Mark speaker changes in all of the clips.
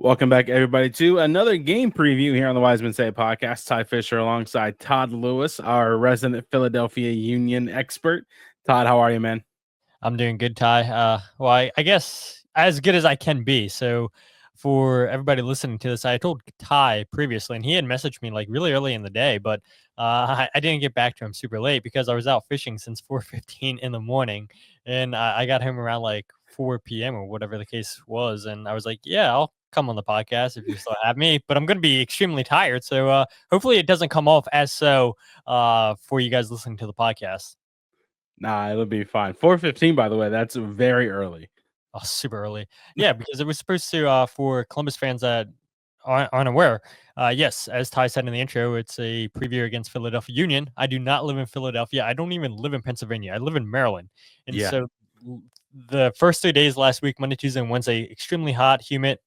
Speaker 1: Welcome back, everybody, to another game preview here on the Wiseman Say podcast. Ty Fisher alongside Todd Lewis, our resident Philadelphia Union expert. Todd, how are you, man?
Speaker 2: I'm doing good, Ty. I guess as good as I can be. So, for everybody listening to this, I told Ty previously, and he had messaged me like really early in the day, but I didn't get back to him super late because I was out fishing since 4:15 in the morning, and I got home around like 4 p.m. or whatever the case was, and I was like, yeah, I'll come on the podcast if you still have me, but I'm going to be extremely tired, so hopefully it doesn't come off as so for you guys listening to the podcast.
Speaker 1: Nah, it'll be fine. 4:15, by the way, that's very early.
Speaker 2: Oh, super early. Yeah, because it was supposed to, for Columbus fans that aren't aware, yes, as Ty said in the intro, it's a preview against Philadelphia Union. I do not live in Philadelphia. I don't even live in Pennsylvania. I live in Maryland. And
Speaker 1: Yeah.
Speaker 2: so the first 3 days last week, Monday, Tuesday, and Wednesday, extremely hot, humid.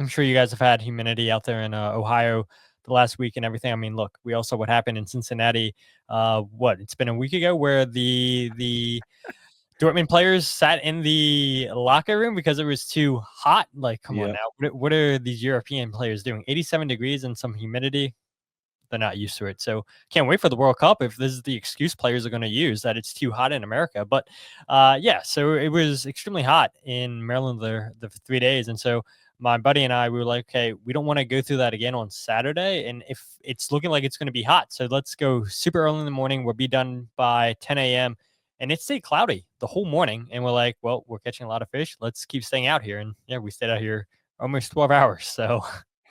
Speaker 2: I'm sure you guys have had humidity out there in Ohio the last week and everything. I mean, look, we all saw what happened in Cincinnati. It's been a week ago where the Dortmund players sat in the locker room because it was too hot. Like, come on
Speaker 1: Yeah.
Speaker 2: now. What are these European players doing? 87 degrees and some humidity. They're not used to it. So can't wait for the World Cup if this is the excuse players are going to use that it's too hot in America. But yeah, so it was extremely hot in Maryland the 3 days. And so my buddy and I, we were like, okay, we don't want to go through that again on Saturday. And if it's looking like it's going to be hot, so let's go super early in the morning. We'll be done by 10 a.m. And it stayed cloudy the whole morning. And we're like, well, we're catching a lot of fish. Let's keep staying out here. And yeah, we stayed out here almost 12 hours. So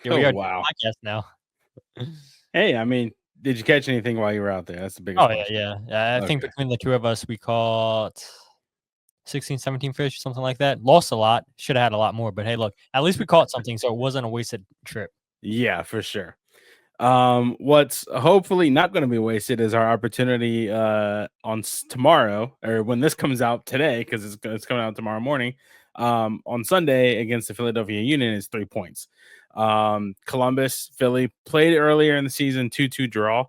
Speaker 2: here
Speaker 1: Oh,
Speaker 2: we are doing
Speaker 1: wow.
Speaker 2: a podcast now.
Speaker 1: Hey, I mean, did you catch anything while you were out there? That's the biggest
Speaker 2: Oh,
Speaker 1: question.
Speaker 2: yeah. I think
Speaker 1: Okay.
Speaker 2: between the two of us, we caught 16, 17 fish, something like that. Lost a lot. Should have had a lot more. But hey, look, at least we caught something. So it wasn't a wasted trip.
Speaker 1: Yeah, for sure. What's hopefully not going to be wasted is our opportunity tomorrow, or when this comes out today, because it's coming out tomorrow morning. On Sunday against the Philadelphia Union is 3 points. Columbus, Philly played earlier in the season, 2-2 draw.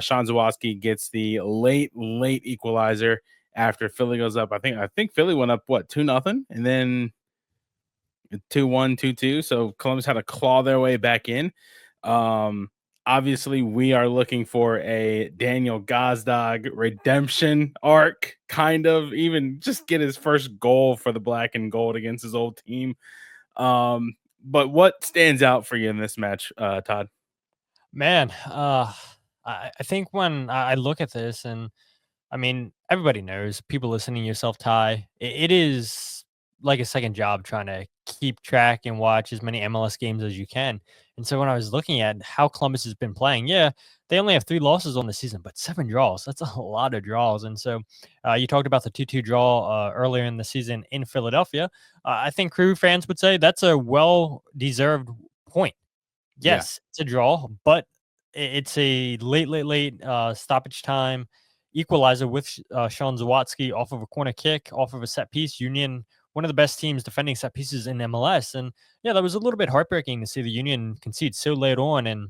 Speaker 1: Sean Zawoski gets the late equalizer after Philly goes up. I think Philly went up 2-0, and then 2-1, 2-2. So Columbus had to claw their way back in. Obviously, we are looking for a Daniel Gazdag redemption arc, kind of, even just get his first goal for the black and gold against his old team. But what stands out for you in this match, Todd?
Speaker 2: Man, I think when I look at this, and I mean, everybody knows, people listening, yourself, Ty, it is like a second job trying to keep track and watch as many MLS games as you can. And so when I was looking at how Columbus has been playing, yeah, they only have 3 losses on the season, but 7 draws. That's a lot of draws. And so you talked about the 2-2 draw earlier in the season in Philadelphia. I think Crew fans would say that's a well-deserved point.
Speaker 1: Yeah.
Speaker 2: Yes, it's a draw, but it's a late stoppage time equalizer with Sean Zawotsky off of a corner kick, off of a set piece. Union, one of the best teams defending set pieces in MLS. And yeah, that was a little bit heartbreaking to see the Union concede so late on, and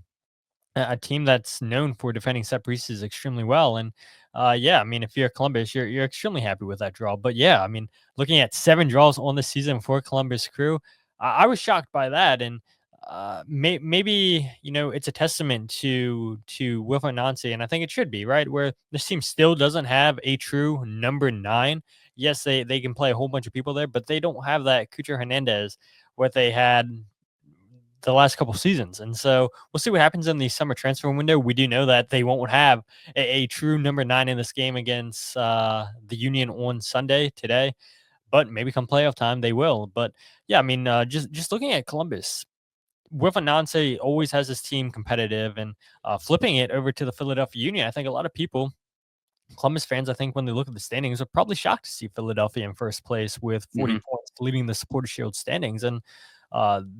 Speaker 2: a team that's known for defending set pieces extremely well. And yeah, I mean, if you're Columbus, you're extremely happy with that draw. But yeah, I mean, looking at 7 draws on the season for Columbus Crew, I was shocked by that. And maybe it's a testament to Wilfred Nancy, and I think it should be right where this team still doesn't have a true number 9. Yes, they can play a whole bunch of people there, but they don't have that Cucho Hernandez what they had the last couple seasons. And so we'll see what happens in the summer transfer window. We do know that they won't have a true number 9 in this game against the Union on Sunday today, but maybe come playoff time they will. But yeah, I mean, just looking at Columbus, with Ananse always has his team competitive, and flipping it over to the Philadelphia Union, I think a lot of people, Columbus fans, I think when they look at the standings, are probably shocked to see Philadelphia in first place with 40 points, leading the Supporters Shield standings. And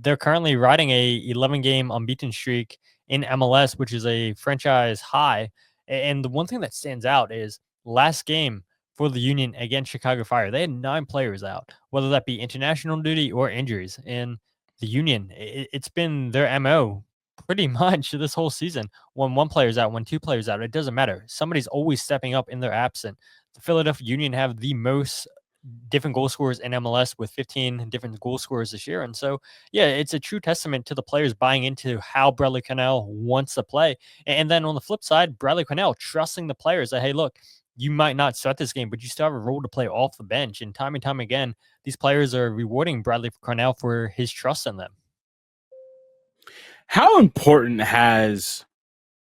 Speaker 2: they're currently riding a 11-game unbeaten streak in MLS, which is a franchise high. And the one thing that stands out is last game for the Union against Chicago Fire, they had 9 players out, whether that be international duty or injuries. And the Union, it's been their MO pretty much this whole season. When one player's out, when 2 players out, it doesn't matter. Somebody's always stepping up in their absence. The Philadelphia Union have the most different goal scorers in MLS with 15 different goal scorers this year. And so, yeah, it's a true testament to the players buying into how Bradley Connell wants to play. And then on the flip side, Bradley Connell trusting the players that, hey, look, you might not start this game, but you still have a role to play off the bench. And time again, these players are rewarding Bradley Connell for his trust in them.
Speaker 1: How important has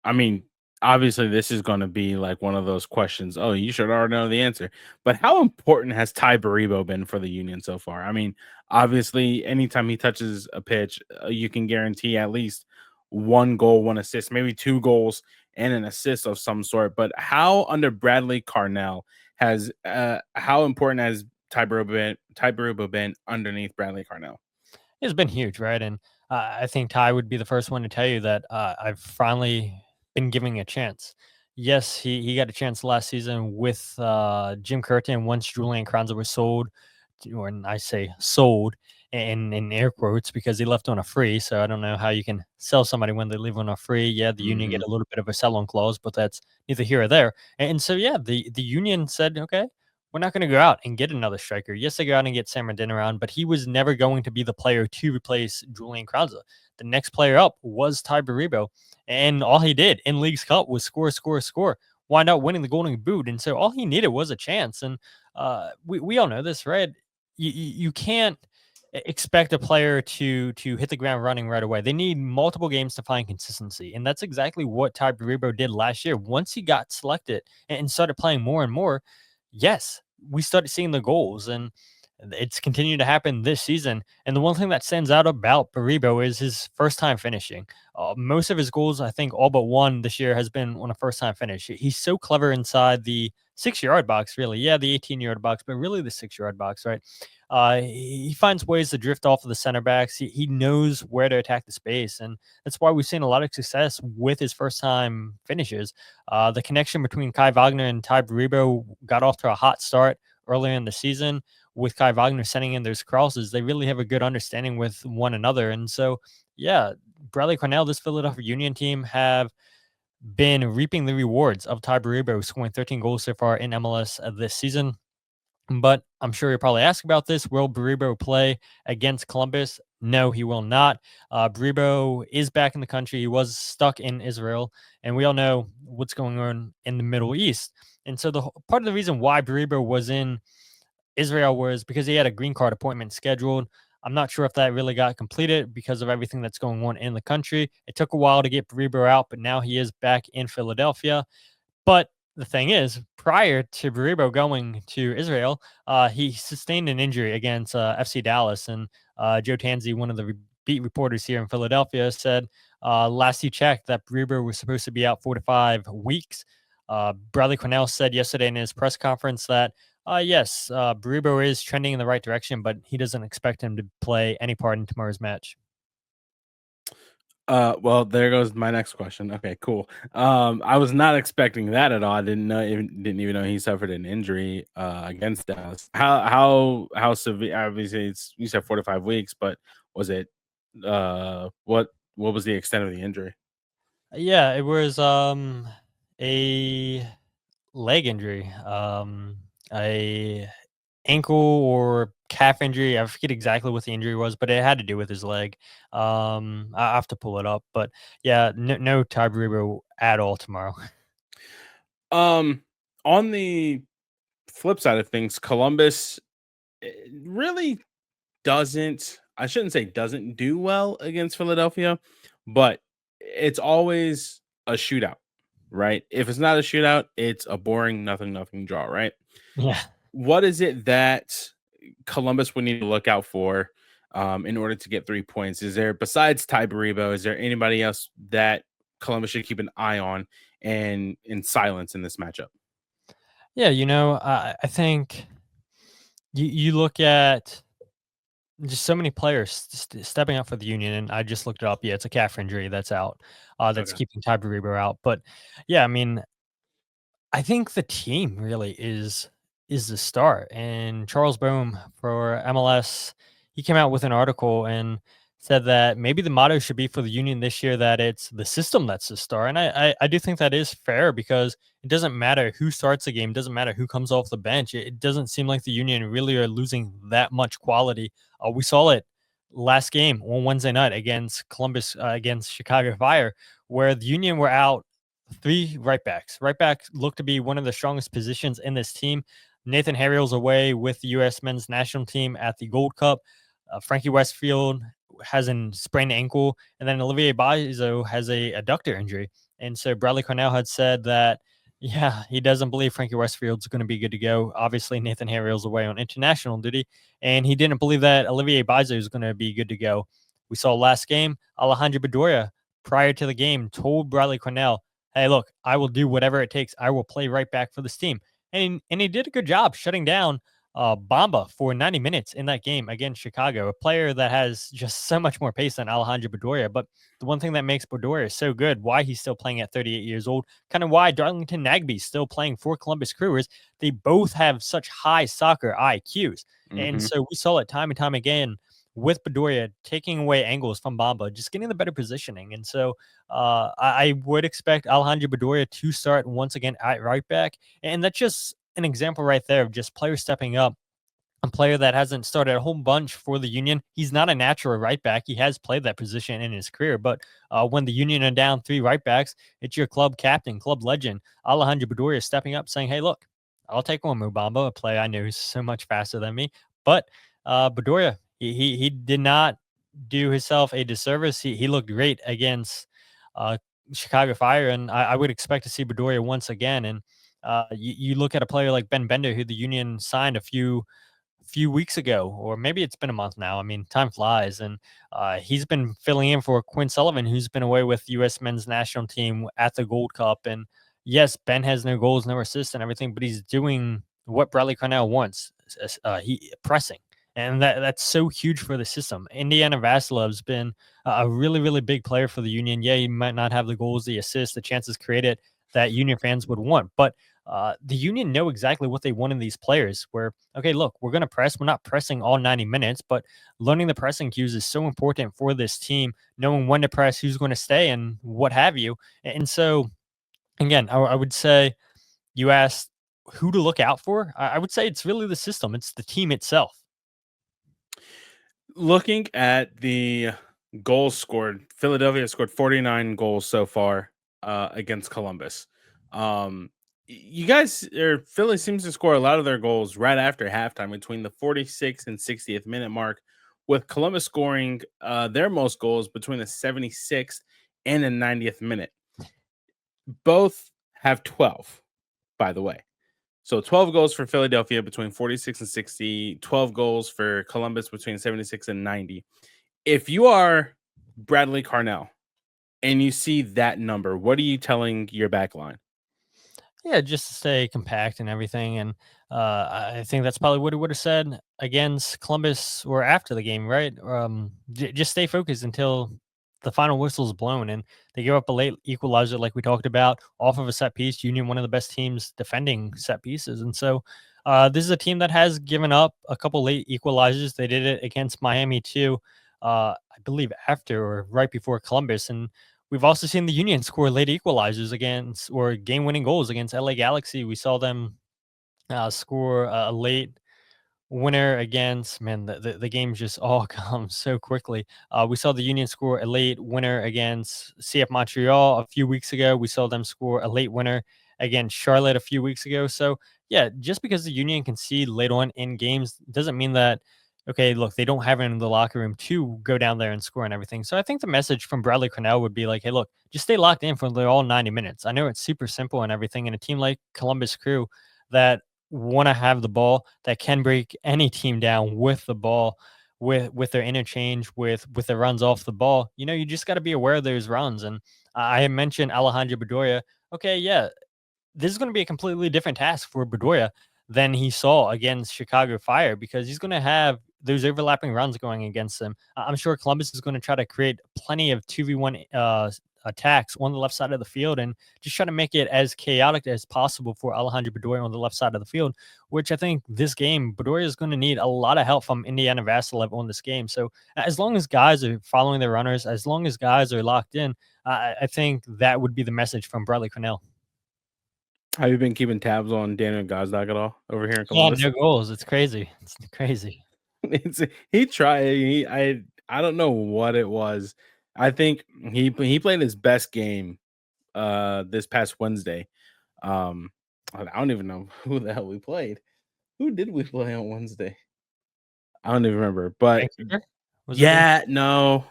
Speaker 1: I mean, obviously, this is going to be like one of those questions. Oh, you should already know the answer. But how important has Ty Baribo been for the Union so far? I mean, obviously, anytime he touches a pitch, you can guarantee at least one goal, one assist, maybe two goals and an assist of some sort. But how under Bradley Carnell has how important has Ty Baribo been underneath Bradley Carnell?
Speaker 2: It's been huge, right? And I think Ty would be the first one to tell you that I've finally been giving a chance. Yes, he got a chance last season with Jim Curtin once Julian Kranza was sold, or I say sold in air quotes because he left on a free. So I don't know how you can sell somebody when they leave on a free. Yeah, the union get
Speaker 1: Mhm.
Speaker 2: a little bit of a sell-on clause, but that's neither here or there. And so yeah, the union said, okay, we're not going to go out and get another striker. Yes, they go out and get Sam around, but he was never going to be the player to replace Julian Kranza. The next player up was Ty Baribo, and all he did in League's Cup was score, score, score, wind up winning the Golden Boot. And so all he needed was a chance. And we all know this, right? You can't expect a player to hit the ground running right away. They need multiple games to find consistency, and that's exactly what Ty Baribo did last year. Once he got selected and started playing more and more, yes, we started seeing the goals, and it's continued to happen this season. And the one thing that stands out about Baribo is his first time finishing. Most of his goals, I think all but one this year, has been on a first time finish. He's so clever inside the 6 yard box, really. Yeah, the 18-yard box, but really the 6 yard box, right? He finds ways to drift off of the center backs. He knows where to attack the space. And that's why we've seen a lot of success with his first time finishes. The connection between Kai Wagner and Ty Baribo got off to a hot start earlier in the season with Kai Wagner sending in those crosses. They really have a good understanding with one another. And so, yeah, Bradley Cornell, this Philadelphia Union team have been reaping the rewards of Ty Baribo scoring 13 goals so far in MLS this season. But I'm sure you'll probably ask about this. Will Baribo play against Columbus? No, he will not. Baribo is back in the country. He was stuck in Israel, and we all know what's going on in the Middle East. And so the part of the reason why Baribo was in Israel was because he had a green card appointment scheduled. I'm not sure if that really got completed because of everything that's going on in the country. It took a while to get Baribo out, but now he is back in Philadelphia. But the thing is, prior to Baribo going to Israel, he sustained an injury against FC Dallas. And Joe Tanzi, one of the beat reporters here in Philadelphia, said last he checked that Baribo was supposed to be out 4 to 5 weeks. Bradley Cornell said yesterday in his press conference that, yes, Baribo is trending in the right direction, but he doesn't expect him to play any part in tomorrow's match.
Speaker 1: Well, there goes my next question. Okay, cool. I was not expecting that at all. I didn't even know he suffered an injury against Dallas. How severe? Obviously, it's you said 4 to 5 weeks, but was it what was the extent of the injury?
Speaker 2: Yeah, it was a leg injury, a ankle or calf injury. I forget exactly what the injury was, but it had to do with his leg. I have to pull it up, but yeah, no Ty Baribo at all tomorrow.
Speaker 1: Um, on the flip side of things, Columbus really doesn't. I shouldn't say doesn't do well against Philadelphia, but it's always a shootout, right? If it's not a shootout, it's a boring nothing draw, right?
Speaker 2: Yeah.
Speaker 1: What is it that Columbus would need to look out for in order to get 3 points? Is there, besides Ty Baribo, is there anybody else that Columbus should keep an eye on and in silence in this matchup?
Speaker 2: Yeah, I think you look at just so many players stepping up for the Union, and I just looked it up. Yeah, it's a calf injury that's out, that's
Speaker 1: Okay.
Speaker 2: keeping Ty Baribo out. But yeah, I mean, I think the team really is the star. And Charles Boehm for MLS, he came out with an article, and said that maybe the motto should be for the Union this year that it's the system that's the star. And I do think that is fair because it doesn't matter who starts the game, doesn't matter who comes off the bench. It doesn't seem like the Union really are losing that much quality. We saw it last game on Wednesday night against Columbus, against Chicago Fire, where the Union were out three right backs. Right back looked to be one of the strongest positions in this team. Nathan Harriel's away with the U.S. men's national team at the Gold Cup. Frankie Westfield has a sprained ankle, and then Olivier Bazo has a adductor injury. And so Bradley Cornell had said that, yeah, he doesn't believe Frankie Westfield's going to be good to go. Obviously, Nathan Harriel's away on international duty, and he didn't believe that Olivier Bazo is going to be good to go. We saw last game, Alejandro Bedoya, prior to the game, told Bradley Cornell, hey, look, I will do whatever it takes. I will play right back for this team. And he did a good job shutting down Bamba for 90 minutes in that game against Chicago, a player that has just so much more pace than Alejandro Bedoya. But the one thing that makes Bedoya so good, why he's still playing at 38 years old, kind of why Darlington Nagbe's still playing for Columbus Crew, is they both have such high soccer IQs. And so we saw it time and time again with Bedoya taking away angles from Bamba, just getting the better positioning. And so I would expect Alejandro Bedoya to start once again at right back. And that's just an example right there of just players stepping up. A player that hasn't started a whole bunch for the Union. He's not a natural right back. He has played that position in his career, but when the Union are down three right backs, it's your club captain, club legend, Alejandro Bedoya, stepping up saying, hey, look, I'll take one Mubamba, a player I know is so much faster than me. But Bedoya, he did not do himself a disservice. He looked great against Chicago Fire, and I would expect to see Bedoya once again. And you look at a player like Ben Bender, who the Union signed a few weeks ago, or maybe it's been a month now. I mean, time flies, and he's been filling in for Quinn Sullivan, who's been away with U.S. men's national team at the Gold Cup. And yes, Ben has no goals, no assists, and everything, but he's doing what Bradley Cornell wants. He pressing, and that's so huge for the system. Indiana Vasilov's been a really, really big player for the Union. Yeah, he might not have the goals, the assists, the chances created that Union fans would want, but the Union know exactly what they want in these players. Where, okay, look, we're going to press. We're not pressing all 90 minutes, but learning the pressing cues is so important for this team, knowing when to press, who's going to stay, and what have you. And so, again, I would say you asked who to look out for. I would say it's really the system, it's the team itself.
Speaker 1: Looking at the goals scored, Philadelphia scored 49 goals so far against Columbus. You guys, or Philly seems to score a lot of their goals right after halftime between the 46th and 60th minute mark, with Columbus scoring their most goals between the 76th and the 90th minute. Both have 12, by the way. So 12 goals for Philadelphia between 46 and 60, 12 goals for Columbus between 76 and 90. If you are Bradley Cornell and you see that number, what are you telling your back line?
Speaker 2: Yeah, just to stay compact and everything. And I think that's probably what he would have said against Columbus or after the game, right? Just stay focused until the final whistle is blown. And they give up a late equalizer, like we talked about, off of a set piece. Union, one of the best teams defending set pieces. And so this is a team that has given up a couple late equalizers. They did it against Miami too, I believe after or right before Columbus. And we've also seen the Union score late equalizers against or game-winning goals against LA Galaxy. We saw them score a late winner against, man, the games just all come so quickly. We saw the Union score a late winner against CF Montreal a few weeks ago. We saw them score a late winner against Charlotte a few weeks ago. So yeah, just because the Union concede late on in games doesn't mean that, okay, look, they don't have it in the locker room to go down there and score and everything. So I think the message from Bradley Cornell would be like, hey, look, just stay locked in for the all 90 minutes. I know it's super simple and everything. And a team like Columbus Crew that want to have the ball, that can break any team down with the ball, with their interchange, with their runs off the ball, you just got to be aware of those runs. And I had mentioned Alejandro Bedoya. Okay, yeah, this is going to be a completely different task for Bedoya than he saw against Chicago Fire, because he's going to have those overlapping runs going against him. I'm sure Columbus is going to try to create plenty of 2v1 attacks on the left side of the field and just try to make it as chaotic as possible for Alejandro Bedoya on the left side of the field, which I think this game, Bedoya is going to need a lot of help from Indiana Vassilev on this game. So as long as guys are following their runners, as long as guys are locked in, I think that would be the message from Bradley Cornell.
Speaker 1: Have you been keeping tabs on Daniel Gazdag at all over here in
Speaker 2: Yeah,
Speaker 1: Columbus?
Speaker 2: no goals. It's crazy. It's crazy.
Speaker 1: It's he tried. I don't know what it was. I think he played his best game this past Wednesday. I don't even know who the hell we played. Who did we play on Wednesday? I don't even remember. But
Speaker 2: Vancouver? Was it
Speaker 1: yeah, no.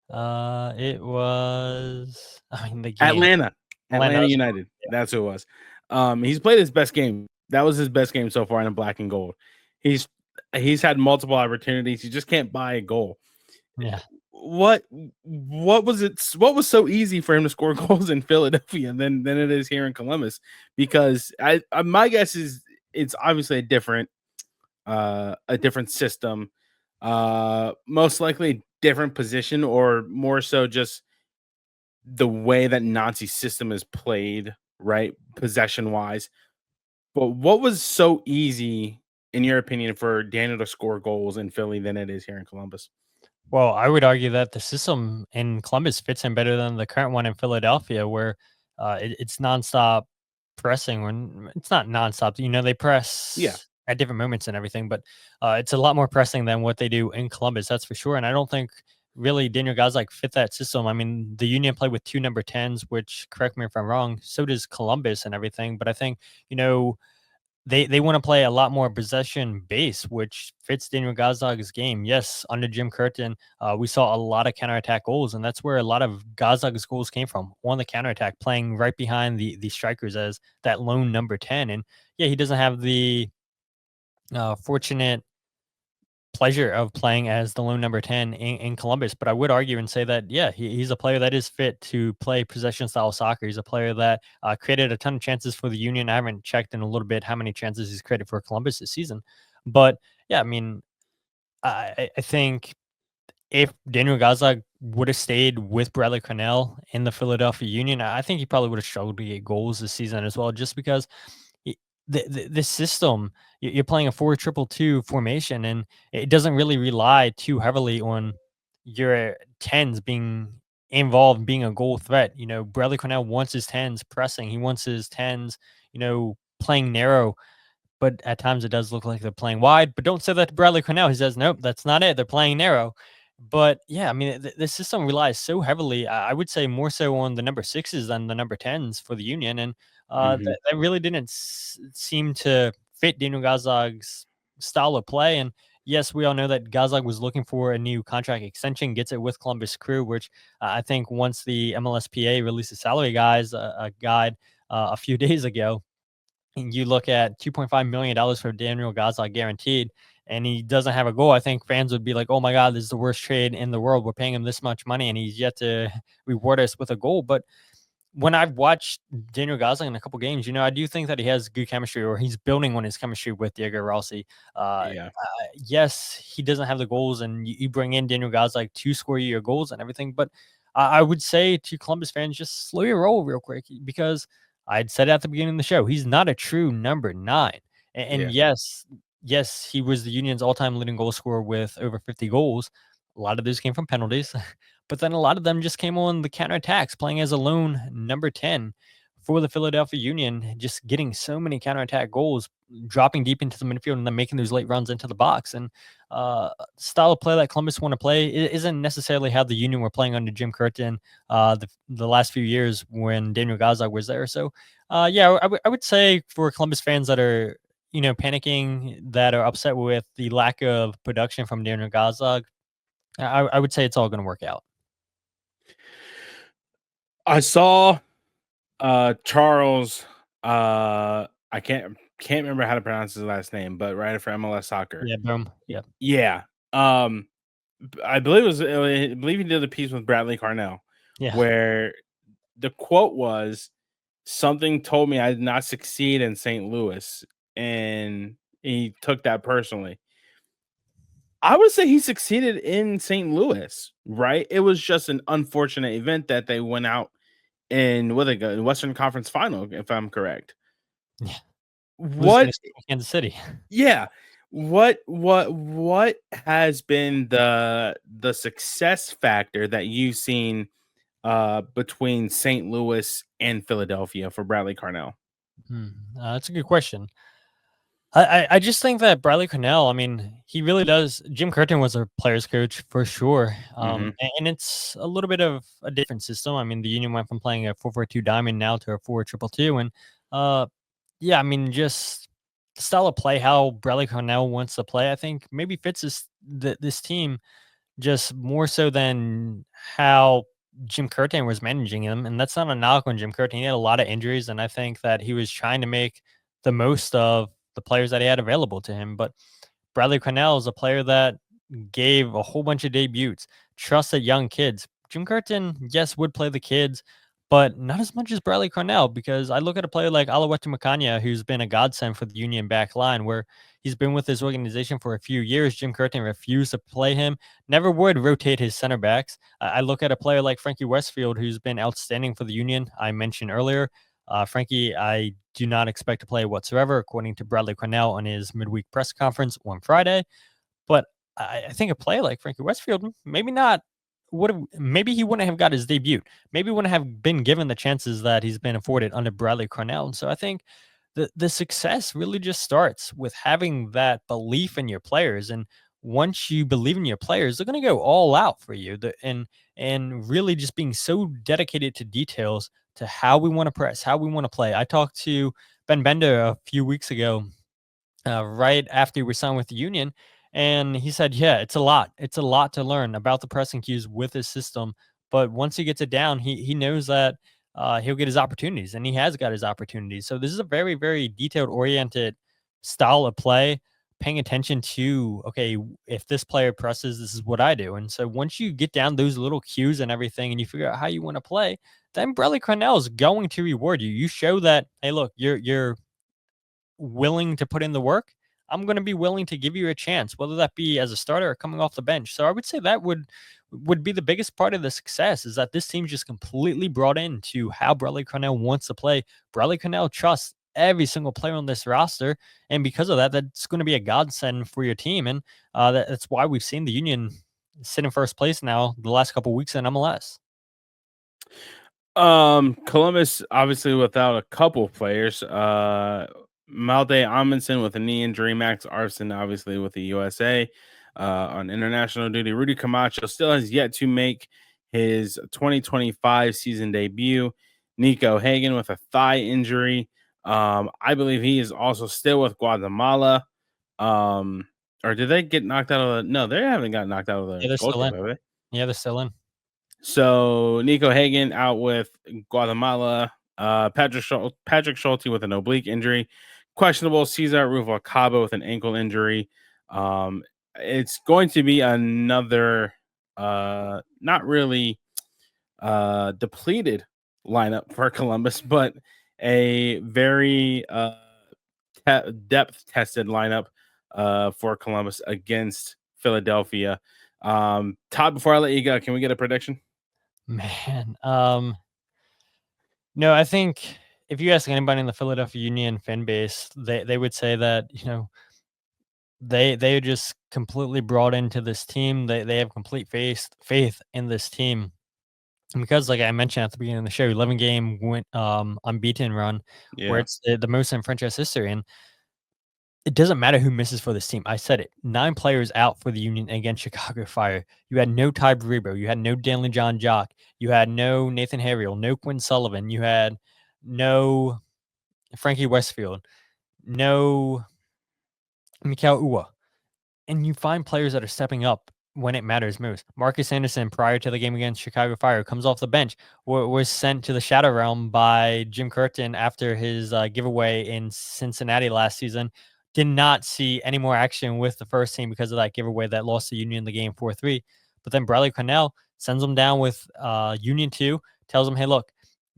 Speaker 2: It was, I mean, the game.
Speaker 1: Atlanta.
Speaker 2: Atlanta.
Speaker 1: Atlanta United. That's who it was. He's played his best game. That was his best game so far in black and gold. He's he's had multiple opportunities. You just can't buy a goal.
Speaker 2: Yeah.
Speaker 1: What was it? What was so easy for him to score goals in Philadelphia than it is here in Columbus? Because my guess is it's obviously a different system, most likely a different position, or more so just the way that Nazi system is played, right? Possession wise. But what was so easy, in your opinion, for Daniel to score goals in Philly than it is here in Columbus?
Speaker 2: Well, I would argue that the system in Columbus fits him better than the current one in Philadelphia, where it's nonstop pressing. When it's not nonstop, they
Speaker 1: Yeah.
Speaker 2: press at different moments and everything, but it's a lot more pressing than what they do in Columbus. That's for sure. And I don't think really Daniel guys like fit that system. I mean, the Union play with two number 10s, which correct me if I'm wrong. So does Columbus and everything. But I think you know they want to play a lot more possession base, which fits Daniel Gazag's game. Yes, under Jim Curtin, we saw a lot of counterattack goals, and that's where a lot of Gazag's goals came from on the counterattack, playing right behind the strikers as that lone number 10. And yeah, he doesn't have the fortunate pleasure of playing as the lone number 10 in Columbus. But I would argue and say that, yeah, he's a player that is fit to play possession style soccer. He's a player that created a ton of chances for the Union. I haven't checked in a little bit how many chances he's created for Columbus this season. But yeah, I mean, I think if Daniel Gazdag would have stayed with Bradley Cornell in the Philadelphia Union, I think he probably would have struggled to get goals this season as well, just because y- the system you're playing a 4-2-2 formation, and it doesn't really rely too heavily on your tens being involved, being a goal threat. Bradley Cornell wants his tens pressing. He wants his tens, playing narrow, but at times it does look like they're playing wide. But don't say that to Bradley Cornell. He says, nope, that's not it. They're playing narrow. But yeah, I mean, the system relies so heavily. I would say more so on the number sixes than the number 10s for the Union. And
Speaker 1: Mhm.
Speaker 2: that really didn't seem to fit Daniel Gazag's style of play. And yes, we all know that Gazag was looking for a new contract extension, gets it with Columbus Crew, which I think once the MLSPA released the salary guide a few days ago, and you look at $2.5 million for Daniel Gazdag guaranteed, and he doesn't have a goal, I think fans would be like, oh my God, this is the worst trade in the world. We're paying him this much money, and he's yet to reward us with a goal. But when I've watched Daniel Gosling in a couple games, I do think that he has good chemistry, or he's building on his chemistry with Diego Rossi.
Speaker 1: Yeah.
Speaker 2: Yes, he doesn't have the goals, and you bring in Daniel Gosling to score you your goals and everything. But I would say to Columbus fans, just slow your roll real quick, because I'd said at the beginning of the show, he's not a true number 9. And
Speaker 1: Yeah.
Speaker 2: yes, he was the Union's all-time leading goal scorer with over 50 goals. A lot of those came from penalties. But then a lot of them just came on the counterattacks, playing as a lone number 10 for the Philadelphia Union, just getting so many counterattack goals, dropping deep into the midfield and then making those late runs into the box. And style of play that Columbus want to play isn't necessarily how the Union were playing under Jim Curtin the last few years when Daniel Gazdag was there. So, yeah, I would say for Columbus fans that are panicking, that are upset with the lack of production from Daniel Gazdag, I would say it's all going to work out.
Speaker 1: I saw Charles, I can't remember how to pronounce his last name, but writer for MLS Soccer.
Speaker 2: Yeah, boom. Yeah.
Speaker 1: Yeah. Um, I believe I believe he did a piece with Bradley Carnell
Speaker 2: Yeah.
Speaker 1: where the quote was, "Something told me I did not succeed in St. Louis," and he took that personally. I would say he succeeded in St. Louis, right? It was just an unfortunate event that they went out in what they go Western Conference Final, if I'm correct.
Speaker 2: Yeah, losing
Speaker 1: What
Speaker 2: to Kansas City.
Speaker 1: Yeah. What has been the success factor that you've seen between St. Louis and Philadelphia for Bradley Carnell?
Speaker 2: Hmm, that's a good question. I just think that Bradley Cornell, I mean, he really does. Jim Curtin was a players coach for sure,
Speaker 1: Mhm.
Speaker 2: and it's a little bit of a different system. I mean, the Union went from playing a 4-4-2 diamond now to a 4-2-2, and uh, yeah, I mean, just the style of play, how Bradley Cornell wants to play, I think maybe fits this team just more so than how Jim Curtin was managing him, and that's not a knock on Jim Curtin. He had a lot of injuries, and I think that he was trying to make the most of the players that he had available to him. But Bradley Cornell is a player that gave a whole bunch of debuts, trusted young kids. Jim Curtin, yes, would play the kids, but not as much as Bradley Cornell, because I look at a player like Alawatu Makanya, who's been a godsend for the Union back line, where he's been with his organization for a few years. Jim Curtin refused to play him, never would rotate his center backs. I look at a player like Frankie Westfield, who's been outstanding for the Union. I mentioned earlier, Frankie, I do not expect to play whatsoever, according to Bradley Cornell on his midweek press conference on Friday. But I think a player like Frankie Westfield, maybe not would have, maybe he wouldn't have got his debut. Maybe wouldn't have been given the chances that he's been afforded under Bradley Cornell. And so I think the success really just starts with having that belief in your players. And once you believe in your players, they're going to go all out for you. And really just being so dedicated to details, to how we want to press, how we want to play. I talked to Ben Bender a few weeks ago, right after we signed with the Union. And he said, yeah, it's a lot. It's a lot to learn about the pressing cues with his system. But once he gets it down, he knows that he'll get his opportunities, and he has got his opportunities. So this is a very, very detailed oriented style of play, paying attention to, okay, if this player presses, this is what I do. And so once you get down those little cues and everything, and you figure out how you want to play, then Bradley Cornell is going to reward you. You show that, hey, look, you're willing to put in the work, I'm going to be willing to give you a chance, whether that be as a starter or coming off the bench. So I would say that would be the biggest part of the success, is that this team just completely brought into how Bradley Cornell wants to play. Bradley Cornell trusts every single player on this roster, and because of that, that's going to be a godsend for your team. And that's why we've seen the Union sit in first place now the last couple weeks in MLS.
Speaker 1: Columbus obviously without a couple players. Malde Amundsen with a knee injury, Max Arson obviously with the USA on international duty. Rudy Camacho still has yet to make his 2025 season debut. Nico Hagen with a thigh injury. I believe he is also still with Guatemala. Or did they get knocked out of the? No, they haven't got knocked out of
Speaker 2: Yeah,
Speaker 1: the
Speaker 2: they're
Speaker 1: Gold
Speaker 2: still
Speaker 1: Cup,
Speaker 2: in.
Speaker 1: have they?
Speaker 2: Yeah, they're still in.
Speaker 1: So Nico Hagen out with Guatemala. Patrick Schulte with an oblique injury. Questionable Cesar Ruvalcaba with an ankle injury. It's going to be another not really depleted lineup for Columbus, but a very depth tested lineup for Columbus against Philadelphia. Todd, before I let you go, can we get a prediction?
Speaker 2: Man, no, I think if you ask anybody in the Philadelphia Union fan base, they would say that, they just completely brought into this team. They have complete faith in this team. And because, like I mentioned at the beginning of the show, 11 game went unbeaten run, where
Speaker 1: Yeah.
Speaker 2: it's the most in franchise history. And it doesn't matter who misses for this team. I said it. 9 players out for the Union against Chicago Fire. You had no Ty Bribo. You had no Danley John Jock. You had no Nathan Harriel, no Quinn Sullivan. You had no Frankie Westfield, no Mikhail Ua. And you find players that are stepping up when it matters most. Marcus Anderson, prior to the game against Chicago Fire, comes off the bench, was sent to the Shadow Realm by Jim Curtin after his giveaway in Cincinnati last season. Did not see any more action with the first team because of that giveaway that lost the Union the game 4-3. But then Bradley Cornell sends them down with Union 2, tells them, hey, look,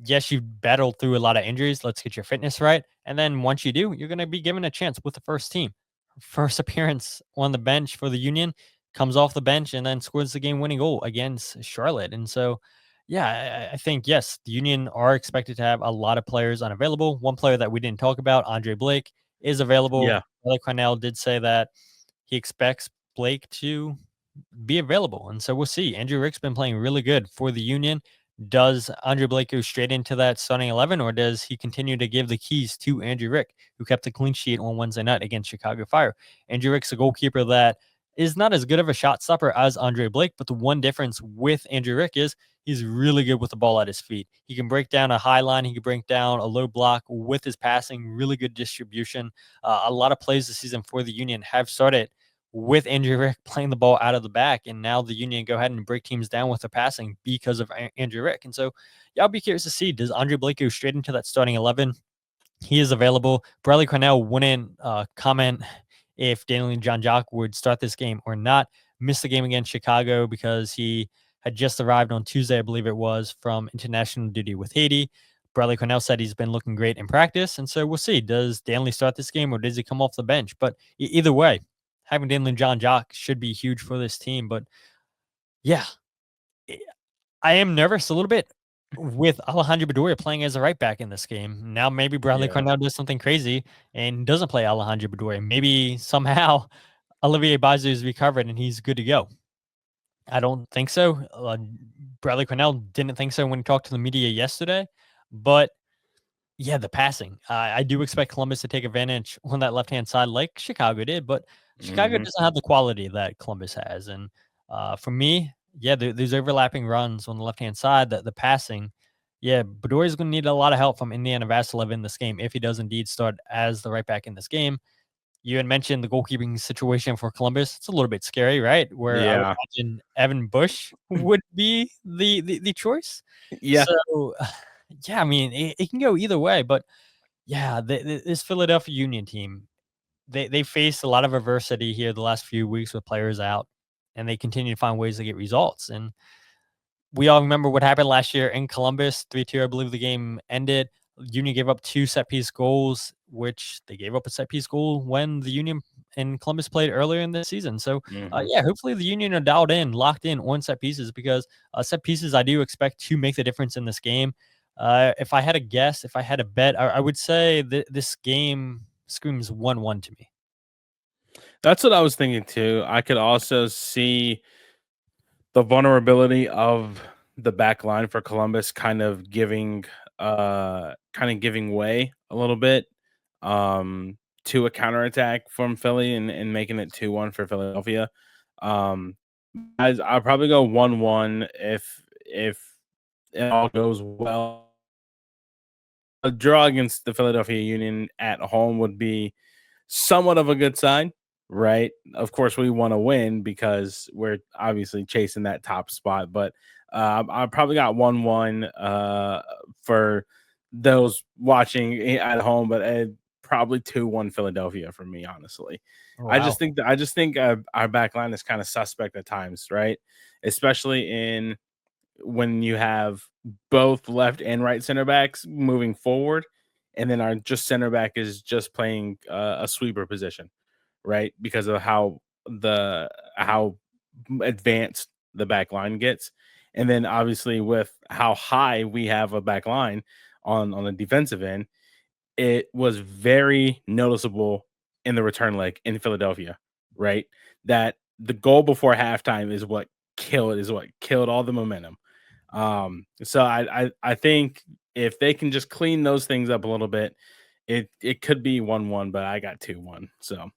Speaker 2: yes, you've battled through a lot of injuries. Let's get your fitness right. And then once you do, you're going to be given a chance with the first team. First appearance on the bench for the Union, comes off the bench and then scores the game-winning goal against Charlotte. And so, yeah, I think, yes, the Union are expected to have a lot of players unavailable. One player that we didn't talk about, Andre Blake, is available.
Speaker 1: Yeah.
Speaker 2: Like Cornell did say that he expects Blake to be available. And so we'll see. Andrew Rick's been playing really good for the Union. Does Andre Blake go straight into that starting 11, or does he continue to give the keys to Andrew Rick, who kept a clean sheet on Wednesday night against Chicago Fire? Andrew Rick's a goalkeeper that is not as good of a shot stopper as Andre Blake, but the one difference with Andrew Rick is he's really good with the ball at his feet. He can break down a high line, he can break down a low block with his passing, really good distribution. A lot of plays this season for the Union have started with Andrew Rick playing the ball out of the back, and now the Union go ahead and break teams down with their passing because of Andrew Rick. And so, yeah, I'll be curious to see, does Andre Blake go straight into that starting 11? He is available. Bradley Cornell wouldn't comment if Daniel John Jock would start this game or not. Missed the game against Chicago because he had just arrived on Tuesday, I believe it was, from international duty with Haiti. Bradley Cornell said he's been looking great in practice, and so we'll see. Does Danley start this game or does he come off the bench? But either way, having Danley John Jock should be huge for this team. But yeah, I am nervous a little bit with Alejandro Bedoya playing as a right back in this game. Now maybe Bradley
Speaker 1: Yeah.
Speaker 2: Cornell does something crazy and doesn't play Alejandro Bedoya. Maybe somehow Olivier Bazu is recovered and he's good to go. I don't think so. Bradley Cornell didn't think so when he talked to the media yesterday, but yeah, the passing. I do expect Columbus to take advantage on that left-hand side like Chicago did, but Chicago
Speaker 1: Mhm.
Speaker 2: doesn't have the quality that Columbus has. And for me, yeah, there's overlapping runs on the left-hand side, the passing. Yeah, Bedoya is going to need a lot of help from Indiana Vassilev in this game if he does indeed start as the right back in this game. You had mentioned the goalkeeping situation for Columbus. It's a little bit scary, right? Where I would
Speaker 1: Yeah.
Speaker 2: imagine Evan Bush would be the choice.
Speaker 1: Yeah.
Speaker 2: So, yeah, I mean, it can go either way, but yeah, this Philadelphia Union team, they faced a lot of adversity here the last few weeks with players out, and they continue to find ways to get results. And we all remember what happened last year in Columbus, 3-2, I believe the game ended. Union gave up 2 set piece goals, which they gave up a set piece goal when the Union and Columbus played earlier in the season. So,
Speaker 1: Mhm.
Speaker 2: yeah, hopefully the Union are dialed in, locked in on set pieces because set pieces I do expect to make the difference in this game. If I had a guess, if I had a bet, I would say that this game screams 1-1 to me.
Speaker 1: That's what I was thinking too. I could also see the vulnerability of the back line for Columbus kind of giving way a little bit to a counterattack from Philly and making it 2-1 for Philadelphia. Um as I'll probably go 1-1 if it all goes well. A draw against the Philadelphia Union at home would be somewhat of a good sign, right? Of course, we want to win because we're obviously chasing that top spot. But I probably got 1-1 for those watching at home, but probably 2-1 Philadelphia for me, honestly.
Speaker 2: Wow.
Speaker 1: I just think our back line is kind of suspect at times, right? Especially in when you have both left and right center backs moving forward, and then our just center back is just playing a sweeper position, right? Because of how advanced the back line gets, and then obviously with how high we have a back line on the defensive end, it was very noticeable in the return leg in Philadelphia, right? That the goal before halftime is what killed all the momentum. So I think if they can just clean those things up a little bit, it could be 1-1, but I got 2-1. So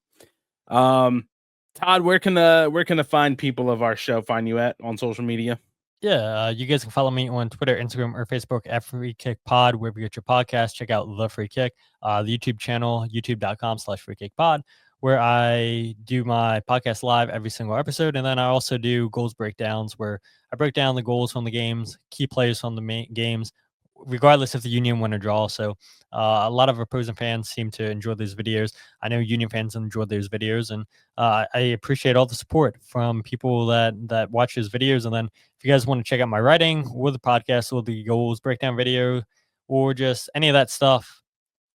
Speaker 1: um Todd, where can the fine people of our show find you at on social media?
Speaker 2: Yeah, you guys can follow me on Twitter, Instagram, or Facebook at Free Kick Pod, wherever you get your podcast. Check out The Free Kick, the YouTube channel, youtube.com/Free Kick Pod, where I do my podcast live every single episode. And then I also do goals breakdowns where I break down the goals from the games, key players from the main games, regardless if the Union win or draw. So a lot of opposing fans seem to enjoy these videos. I know Union fans enjoy those videos, and I appreciate all the support from people that watch those videos. And then if you guys want to check out my writing or the podcast or the goals breakdown video or just any of that stuff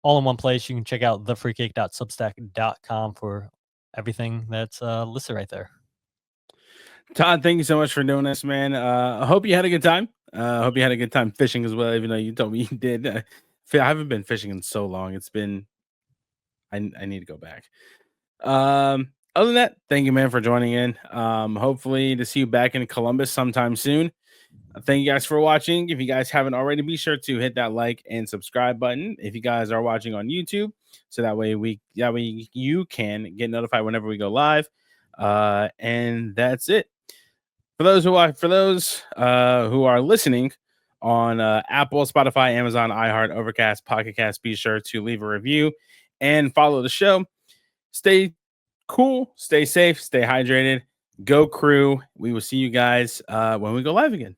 Speaker 2: all in one place, you can check out thefreekick.substack.com for everything that's listed right there.
Speaker 1: Todd, thank you so much for doing this, man. I hope you had a good time. I hope you had a good time fishing as well, even though you told me you did. I haven't been fishing in so long. It's been I need to go back. Other than that, thank you, man, for joining in. Hopefully to see you back in Columbus sometime soon. Thank you guys for watching. If you guys haven't already, be sure to hit that like and subscribe button. If you guys are watching on YouTube, so that way you can get notified whenever we go live. And that's it. For those who are listening on Apple, Spotify, Amazon, iHeart, Overcast, Pocket Cast, be sure to leave a review and follow the show. Stay cool, stay safe, stay hydrated. Go Crew. We will see you guys when we go live again.